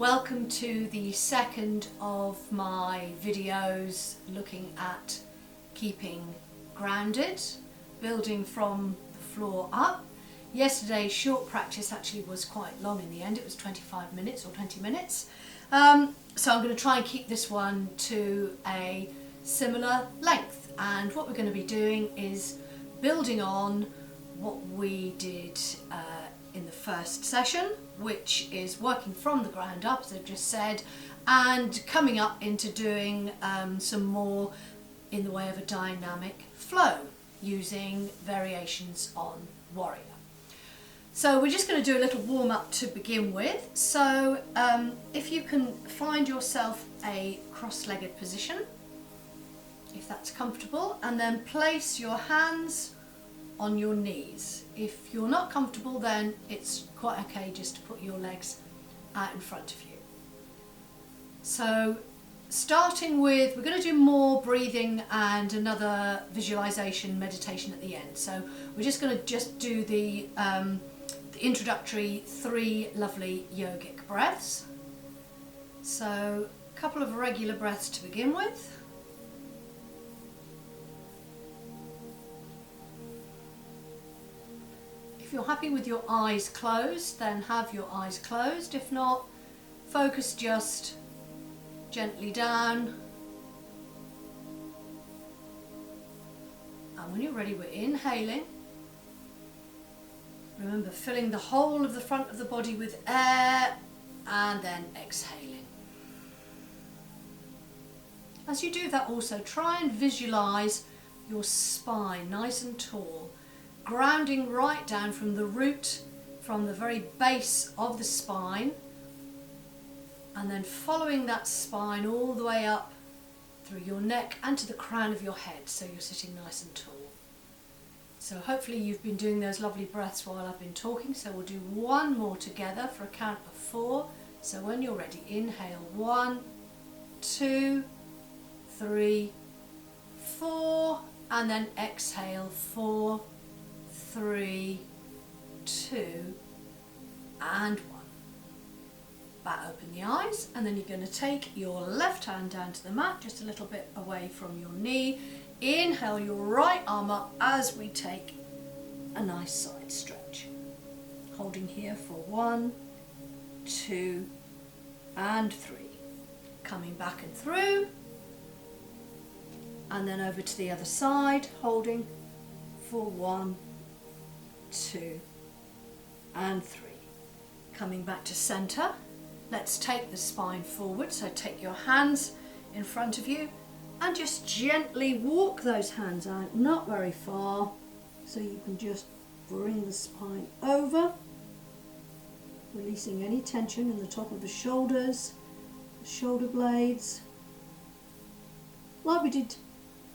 Welcome to the second of my videos looking at keeping grounded, building from the floor up. Yesterday's short practice actually was quite long in the end. It was 25 minutes or 20 minutes. So I'm going to try and keep this one to a similar length, and what we're going to be doing is building on what we did in the first session, which is working from the ground up, as I've just said, and coming up into doing some more in the way of a dynamic flow using variations on Warrior. So we're just going to do a little warm up to begin with. So if you can find yourself a cross-legged position, if that's comfortable, and then place your hands on your knees. If you're not comfortable, then it's quite okay just to put your legs out in front of you. So starting with, we're going to do more breathing and another visualization meditation at the end. So we're just going to do the introductory 3 lovely yogic breaths. So a couple of regular breaths to begin with. If you're happy with your eyes closed, then have your eyes closed. If not, focus just gently down. And when you're ready, we're inhaling. Remember, filling the whole of the front of the body with air, and then exhaling. As you do that, also try and visualize your spine nice and tall, grounding right down from the root, from the very base of the spine, and then following that spine all the way up through your neck and to the crown of your head, so you're sitting nice and tall. So hopefully you've been doing those lovely breaths while I've been talking, so we'll do one more together for a count of 4. So when you're ready, inhale 1, 2, 3, 4, and then exhale 4, 3, 2, and 1. Back open the eyes, and then you're going to take your left hand down to the mat, just a little bit away from your knee. Inhale your right arm up as we take a nice side stretch. Holding here for 1, 2, and 3. Coming back and through, and then over to the other side, holding for 1, 2, and 3. Coming back to center. Let's take the spine forward, so take your hands in front of you and just gently walk those hands out, not very far, so you can just bring the spine over, releasing any tension in the top of the shoulders, the shoulder blades. Like we did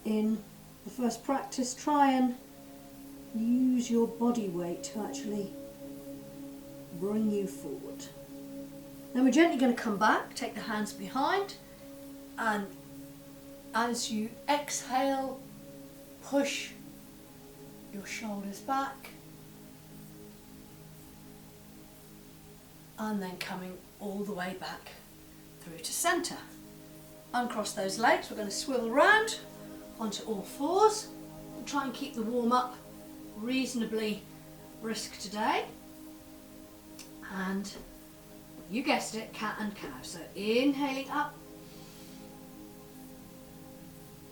in the first practice, try and use your body weight to actually bring you forward. Then we're gently going to come back, take the hands behind, and as you exhale, push your shoulders back, and then coming all the way back through to center. Uncross those legs, we're going to swivel round onto all fours and try and keep the warm up reasonably brisk today. And you guessed it, cat and cow. So inhaling up,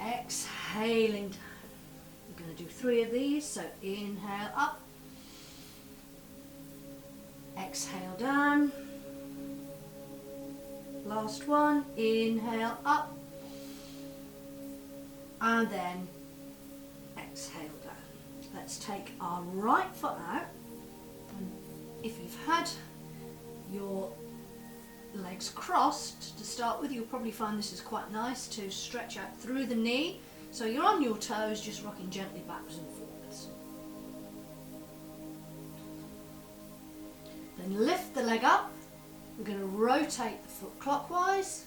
exhaling down. We're going to do 3 of these. So inhale up, exhale down. Last one, inhale up, and then exhale down. Let's take our right foot out. And if you've had your legs crossed to start with, you'll probably find this is quite nice to stretch out through the knee. So you're on your toes, just rocking gently backwards and forwards. Then lift the leg up. We're going to rotate the foot clockwise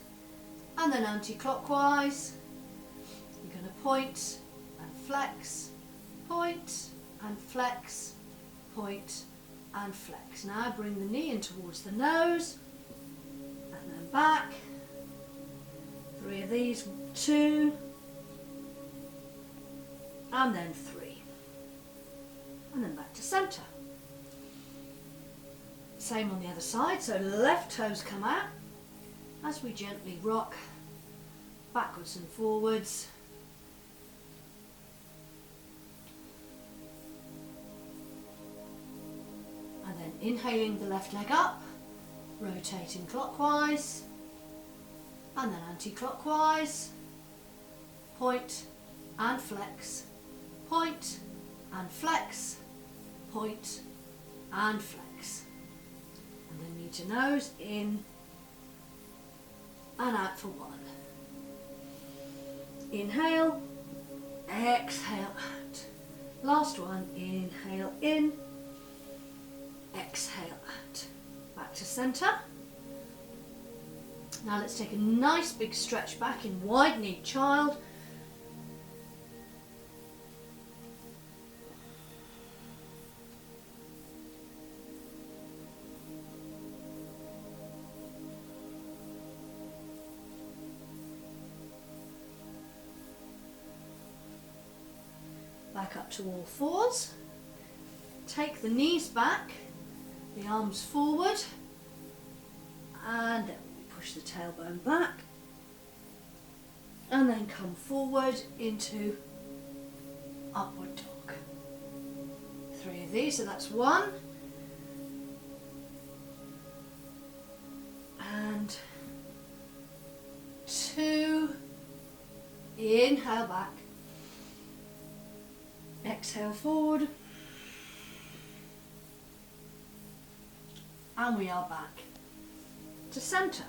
and then anti-clockwise. You're going to point and flex, point and flex, point and flex. Now bring the knee in towards the nose and and back. 3 of these, 2, and then 3. And then back to centre. Same on the other side, so left toes come out as we gently rock backwards and forwards. And then inhaling the left leg up, rotating clockwise, and then anti-clockwise, point and flex, point and flex, point and flex. And then knee to nose, in and out for 1. Inhale, exhale out. Last one, inhale in, exhale out. Back to centre. Now let's take a nice big stretch back in wide-kneed child. Back up to all fours. Take the knees back, the arms forward, and then we push the tailbone back, and then come forward into upward dog. 3 of these, so that's 1, and 2. Inhale back. Exhale forward, and we are back to centre.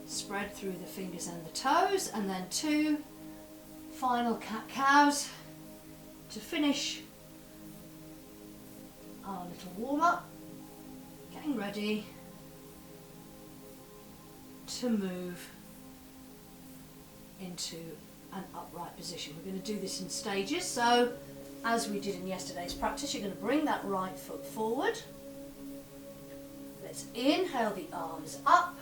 Spread through the fingers and the toes, and then 2 final cat-cows to finish our little warm-up, getting ready to move into an upright position. We're going to do this in stages, so as we did in yesterday's practice, you're going to bring that right foot forward. Let's inhale the arms up,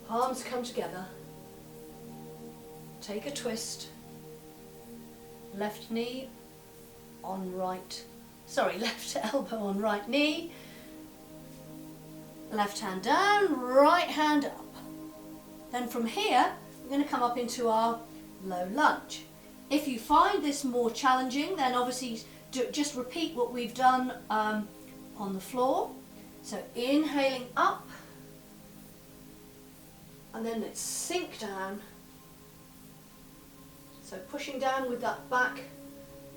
palms come together, take a twist, left elbow on right knee, left hand down, right hand up. Then from here, we're going to come up into our low lunge. If you find this more challenging, then obviously just repeat what we've done on the floor. So inhaling up, and then let's sink down. So pushing down with that back,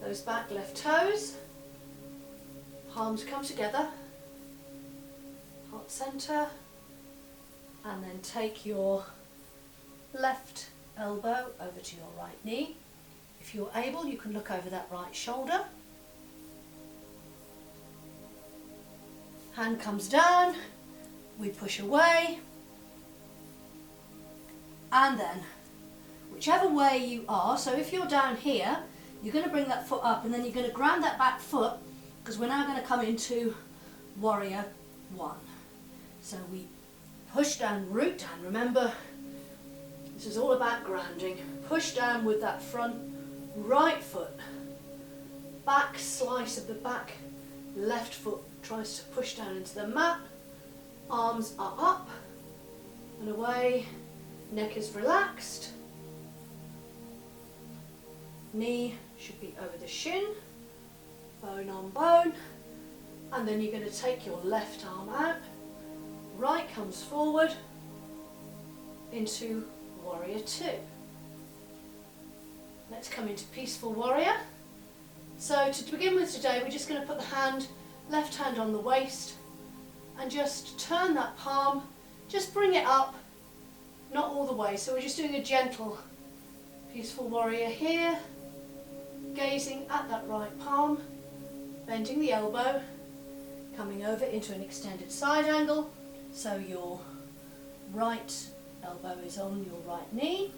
those back left toes, palms come together, heart centre, and then take your left elbow over to your right knee. If you're able, you can look over that right shoulder. Hand comes down, we push away, and then whichever way you are, so if you're down here, you're going to bring that foot up and then you're going to ground that back foot, because we're now going to come into warrior 1. So we push down, root down. Remember, this is all about grounding. Push down with that front right foot. Back slice of the back left foot tries to push down into the mat. Arms are up and away. Neck is relaxed. Knee should be over the shin. Bone on bone. And then you're going to take your left arm out. Right comes forward into warrior 2. Let's come into peaceful warrior. So to begin with today, we're just going to put the left hand on the waist and just turn that palm, just bring it up, not all the way. So we're just doing a gentle peaceful warrior here, gazing at that right palm, bending the elbow, coming over into an extended side angle. So your right elbow is on your right knee.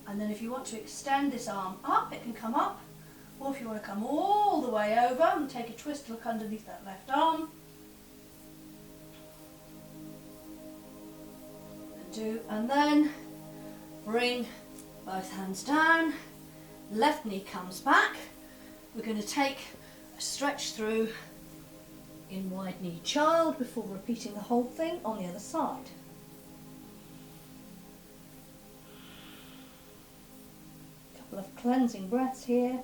And then if you want to extend this arm up, it can come up, Or if you want to come all the way over and take a twist, look underneath that left arm. And then bring both hands down, left knee comes back. We're going to take a stretch through in wide knee child before repeating the whole thing on the other side. A couple of cleansing breaths here.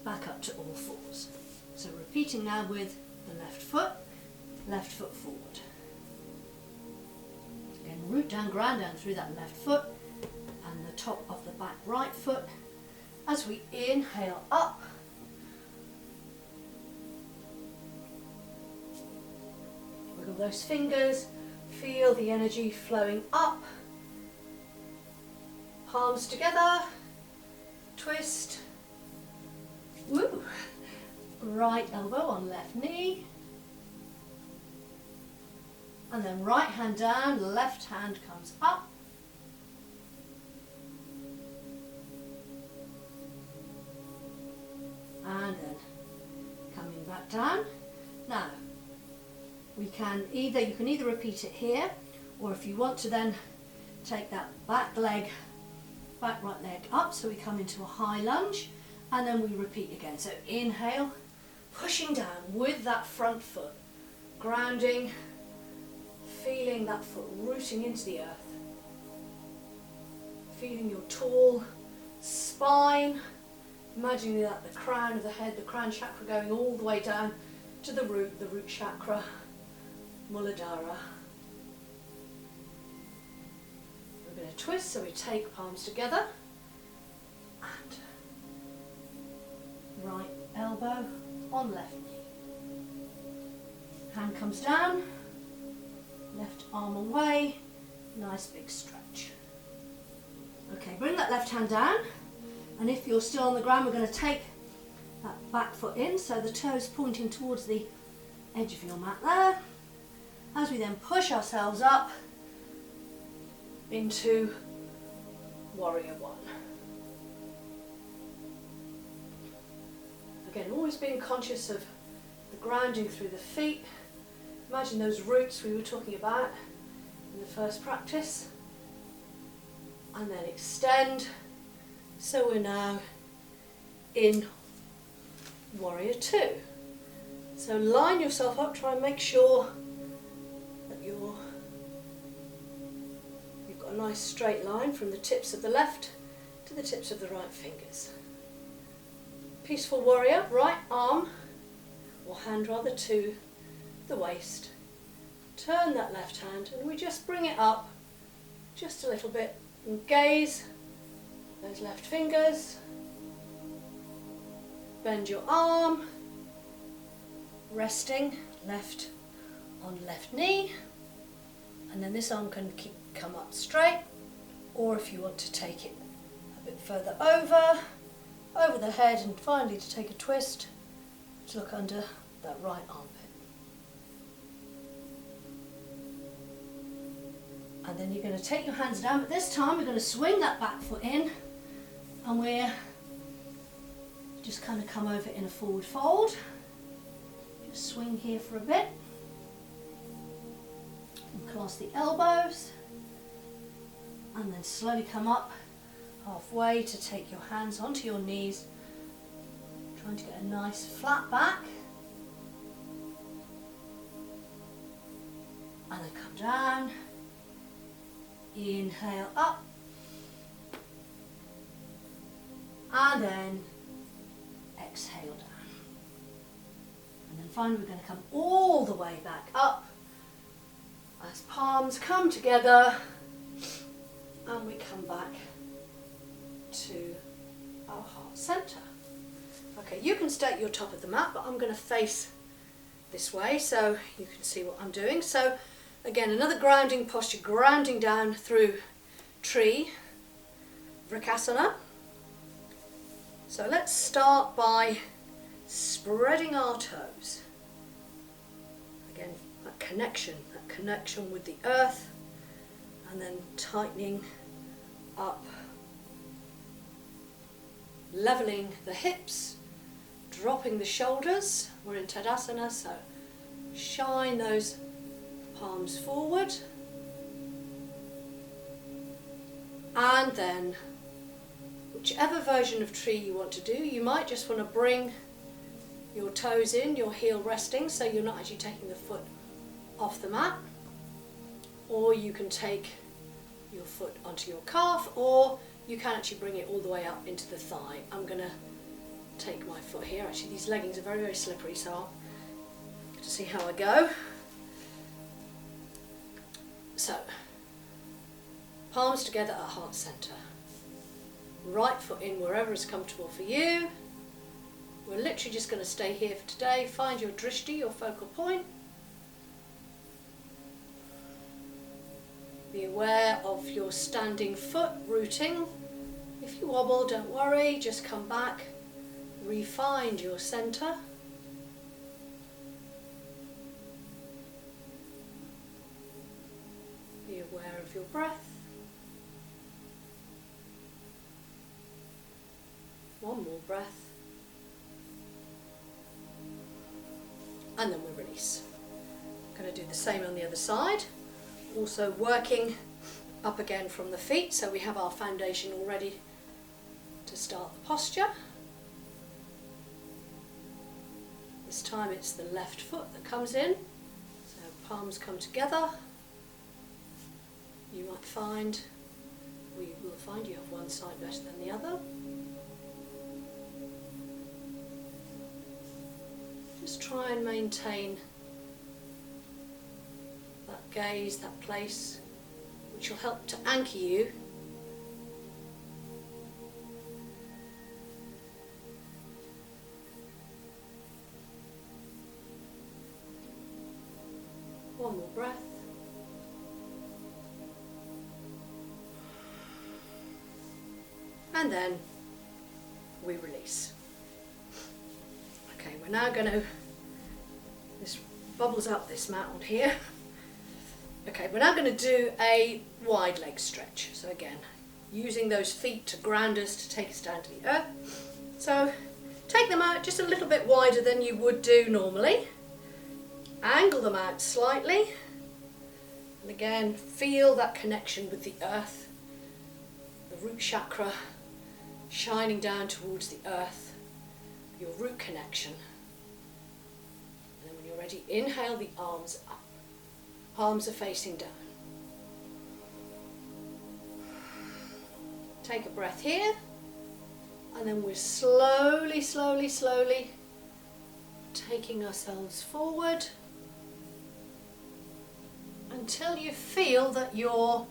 Back up to all fours. So repeating now with the left foot forward. Again, root down, ground down through that left foot and the top of the back right foot. As we inhale up, wiggle those fingers, feel the energy flowing up, palms together, twist, woo. Right elbow on left knee, and then right hand down, left hand comes up, and then coming back down. Now you can either repeat it here, or if you want to then take that back right leg up, so we come into a high lunge, and then we repeat again. So inhale, pushing down with that front foot, grounding, feeling that foot rooting into the earth, feeling your tall spine, imagining that the crown of the head, the crown chakra going all the way down to the root chakra, Muladhara. We're going to twist, so we take palms together, and right elbow on left knee. Hand comes down, left arm away, nice big stretch. Okay, bring that left hand down, and if you're still on the ground, we're going to take that back foot in, so the toes pointing towards the edge of your mat there. As we then push ourselves up into Warrior One. Again, always being conscious of the grounding through the feet. Imagine those roots we were talking about in the first practice. And then extend. So we're now in Warrior Two. So line yourself up, try and make sure that you've got a nice straight line from the tips of the left to the tips of the right fingers. Peaceful Warrior, right arm, or hand rather, to the waist. Turn that left hand and we just bring it up just a little bit and gaze those left fingers. Bend your arm, resting left on left knee, and then this arm can come up straight, or if you want to take it a bit further over the head, and finally to take a twist to look under that right armpit. And then you're going to take your hands down, but this time we're going to swing that back foot in, and we're just kind of come over in a forward fold. Just swing here for a bit. And cross the elbows, and then slowly come up halfway to take your hands onto your knees, trying to get a nice flat back, and then come down, inhale up, and then exhale down, and then finally we're going to come all the way back up as palms come together, and we come back to our heart center. Okay, you can stay at your top of the mat, but I'm going to face this way so you can see what I'm doing. So again, another grounding posture, grounding down through tree, Vrksasana. So let's start by spreading our toes. Again, that connection with the earth, and then tightening up, leveling the hips, dropping the shoulders. We're in Tadasana, so shine those palms forward, and then whichever version of tree you want to do, you might just want to bring your toes in, your heel resting, so you're not actually taking the foot off the mat, or you can take your foot onto your calf, or you can actually bring it all the way up into the thigh. I'm going to take my foot here. Actually, these leggings are very, very slippery, so I'll get to see how I go. So, palms together at heart center. Right foot in wherever is comfortable for you. We're literally just going to stay here for today. Find your drishti, your focal point. Be aware of your standing foot rooting. If you wobble, don't worry, just come back. Re-find your center. Be aware of your breath. One more breath. And then we release. I'm going to do the same on the other side. Also working up again from the feet, so we have our foundation all ready to start the posture. This time it's the left foot that comes in, so palms come together. You might find, or you will find, you have one side better than the other. Just try and maintain that gaze, that place, which will help to anchor you one more breath. And then we release. Okay, we're now going to, this bubbles up this mat on here. Okay, we're now going to do a wide leg stretch. So again, using those feet to ground us, to take us down to the earth. So take them out just a little bit wider than you would do normally. Angle them out slightly. And again, feel that connection with the earth, the root chakra shining down towards the earth, your root connection. And then when you're ready, inhale the arms up. Palms are facing down. Take a breath here, and then we're slowly, slowly, slowly taking ourselves forward until you feel that your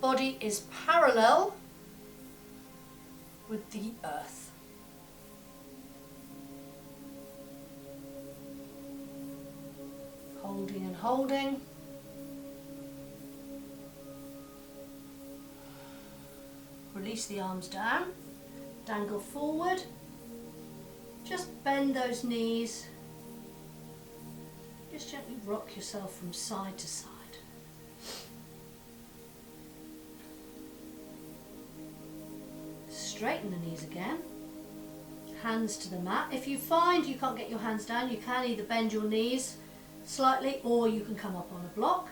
body is parallel with the earth. Holding and holding. Release the arms down, dangle forward, just bend those knees, just gently rock yourself from side to side. Straighten the knees again, hands to the mat. If you find you can't get your hands down, you can either bend your knees slightly or you can come up on a block.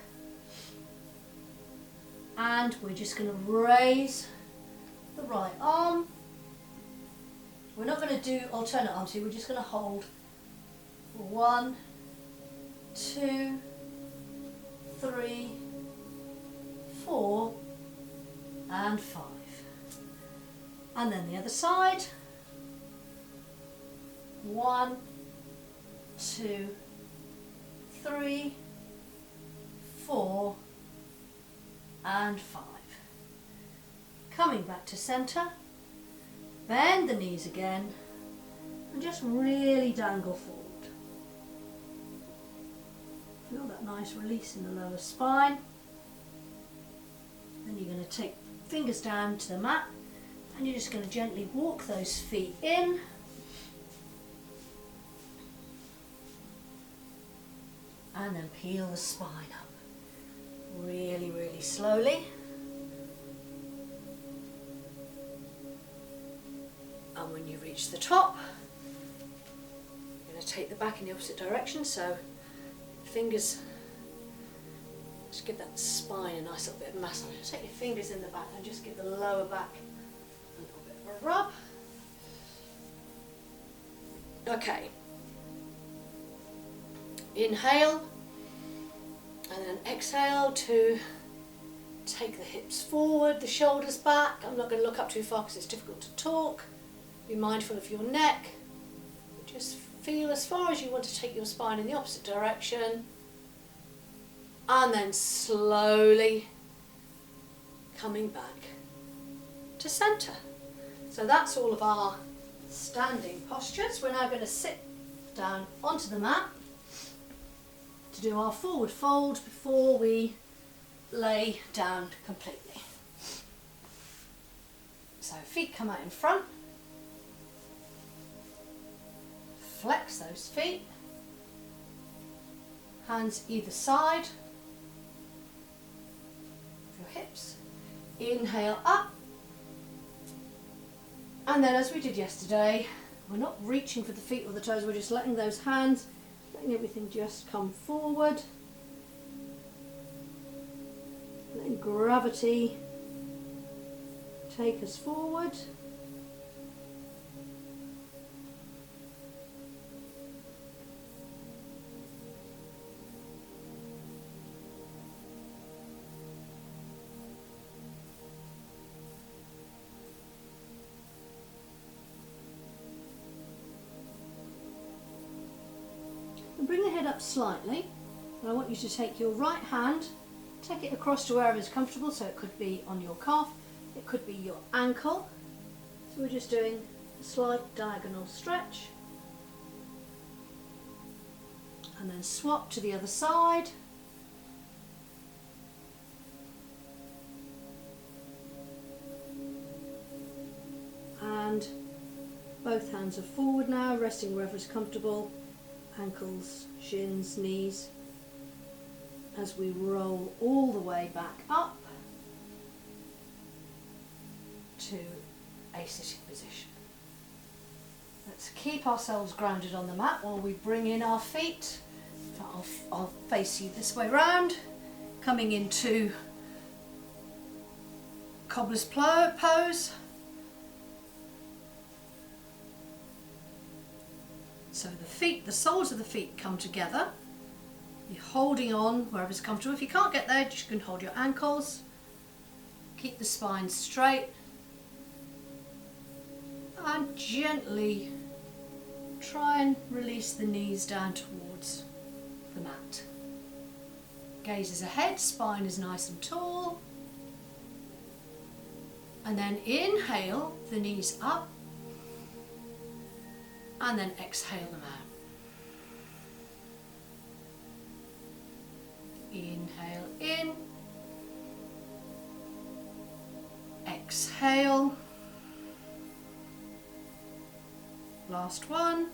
And we're just going to raise the right arm. We're not going to do alternate arms here, we're just going to hold for 1, 2, 3, 4 and 5. And then the other side. 1, 2, 3, 4 and 5. Coming back to centre, bend the knees again and just really dangle forward. Feel that nice release in the lower spine. Then you're going to take fingers down to the mat and you're just going to gently walk those feet in. And then peel the spine up. really, really slowly. And when you reach the top, you're going to take the back in the opposite direction, so fingers, just give that spine a nice little bit of massage. Take your fingers in the back and just give the lower back a little bit of a rub. Okay. Inhale and then exhale to take the hips forward, the shoulders back. I'm not going to look up too far because it's difficult to talk. Be mindful of your neck. Just feel as far as you want to take your spine in the opposite direction. And then slowly coming back to centre. So that's all of our standing postures. We're now going to sit down onto the mat to do our forward fold before we lay down completely. So feet come out in front. Flex those feet. Hands either side of your hips. Inhale up. And then, as we did yesterday, we're not reaching for the feet or the toes, we're just letting those hands, letting everything just come forward. Letting gravity take us forward. And bring the head up slightly. And I want you to take your right hand, take it across to wherever is comfortable, so it could be on your calf, it could be your ankle. So we're just doing a slight diagonal stretch. And then swap to the other side. And both hands are forward now, resting wherever is comfortable. Ankles, shins, knees, as we roll all the way back up to a sitting position. Let's keep ourselves grounded on the mat while we bring in our feet. I'll face you this way round, coming into cobbler's pose. So the feet, the soles of the feet come together. You're holding on wherever's comfortable. If you can't get there, you can hold your ankles. Keep the spine straight. And gently try and release the knees down towards the mat. Gaze is ahead, spine is nice and tall. And then inhale, the knees up. And then exhale them out. Inhale in. Exhale. Last one.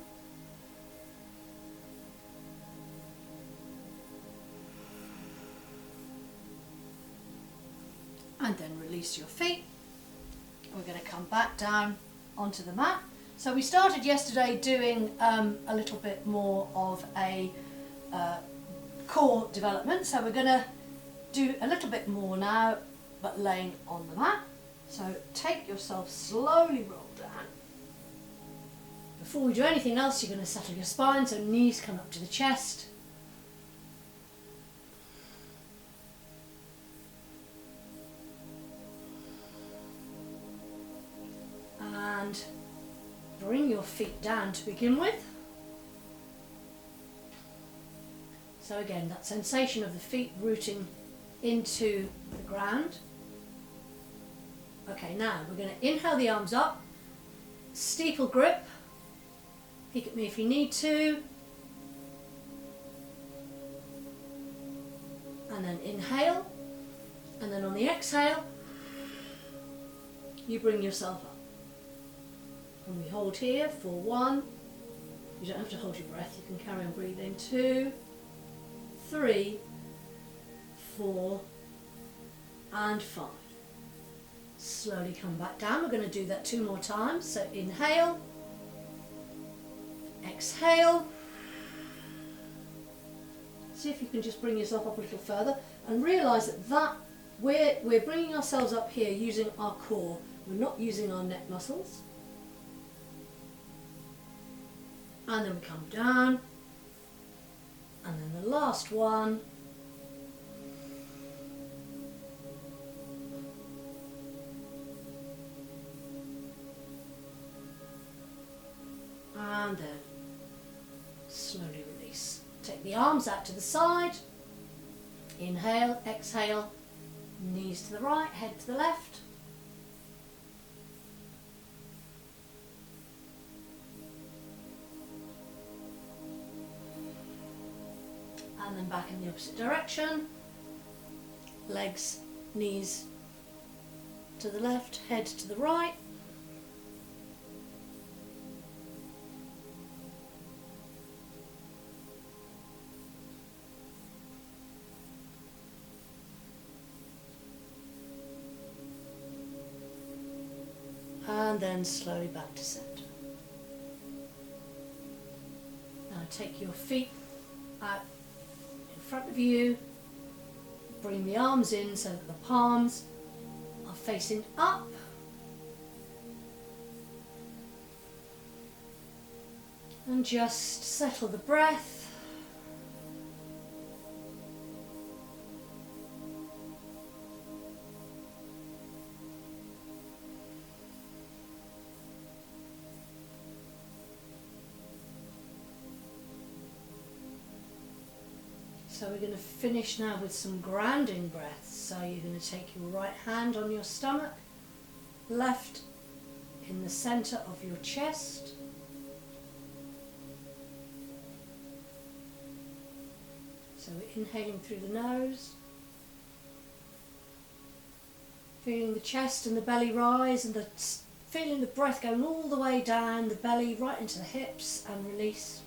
And then release your feet. We're going to come back down onto the mat. So we started yesterday doing a little bit more of a core development. So we're going to do a little bit more now, but laying on the mat. So take yourself, slowly roll down. Before we do anything else, you're going to settle your spine, so knees come up to the chest. And bring your feet down to begin with. So again, that sensation of the feet rooting into the ground. Okay, now we're going to inhale the arms up, steeple grip, peek at me if you need to, and then inhale, and then on the exhale, you bring yourself up. And we hold here for 1, you don't have to hold your breath, you can carry on breathing, 2, 3, 4, and 5. Slowly come back down. We're going to do that 2 more times. So inhale, exhale. See if you can just bring yourself up a little further and realise that we're bringing ourselves up here using our core. We're not using our neck muscles. And then we come down. And then the last one. And then slowly release. Take the arms out to the side. Inhale, exhale, knees to the right, head to the left. And then back in the opposite direction. Legs, knees to the left, head to the right. And then slowly back to centre. Now take your feet out in front of you. Bring the arms in so that the palms are facing up. And just settle the breath. So we're going to finish now with some grounding breaths. So you're going to take your right hand on your stomach, left in the centre of your chest. So we're inhaling through the nose, feeling the chest and the belly rise, and feeling the breath going all the way down the belly, right into the hips, and release.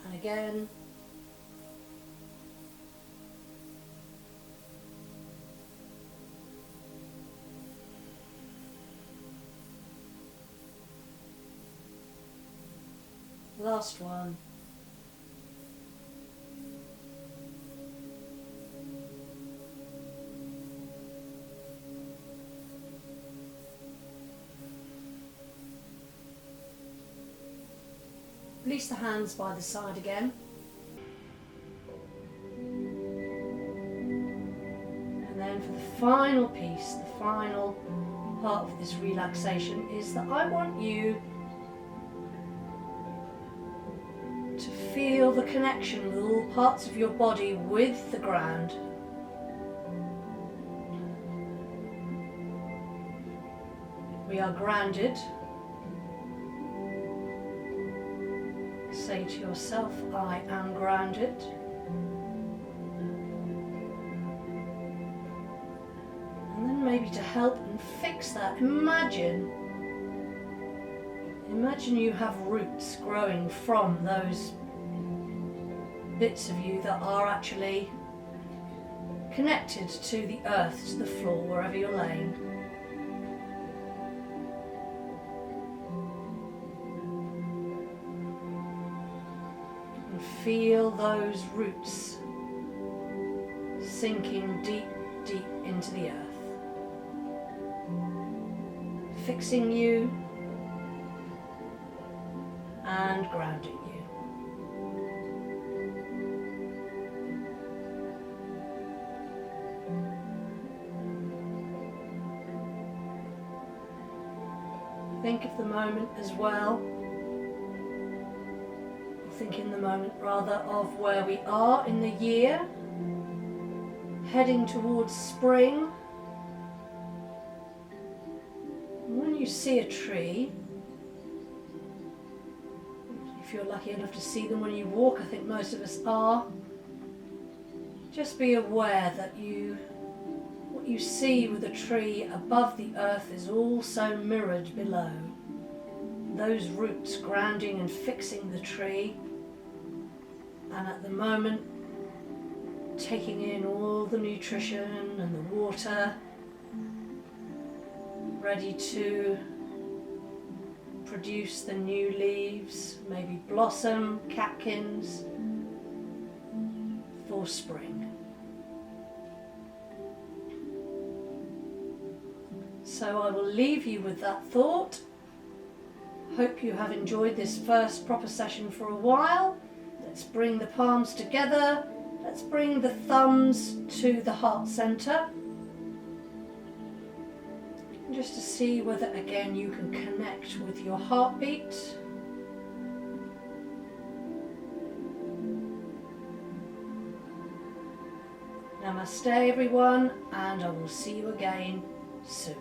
And again. Last one. Release the hands by the side again. And then for the final piece, the final part of this relaxation is that I want you to feel the connection with all parts of your body with the ground. We are grounded. Say to yourself, I am grounded. And then maybe to help and fix that, imagine you have roots growing from those bits of you that are actually connected to the earth, to the floor, wherever you're laying. Feel those roots sinking deep, deep into the earth, fixing you and grounding you. Think of the moment as well. Think in the moment rather of where we are in the year, heading towards spring. When you see a tree, if you're lucky enough to see them when you walk, I think most of us are, just be aware that what you see with a tree above the earth is also mirrored below. Those roots grounding and fixing the tree. And at the moment, taking in all the nutrition and the water, ready to produce the new leaves, maybe blossom, catkins, for spring. So I will leave you with that thought. Hope you have enjoyed this first proper session for a while. Let's bring the palms together. Let's bring the thumbs to the heart center. Just to see whether again you can connect with your heartbeat. Namaste everyone, and I will see you again soon.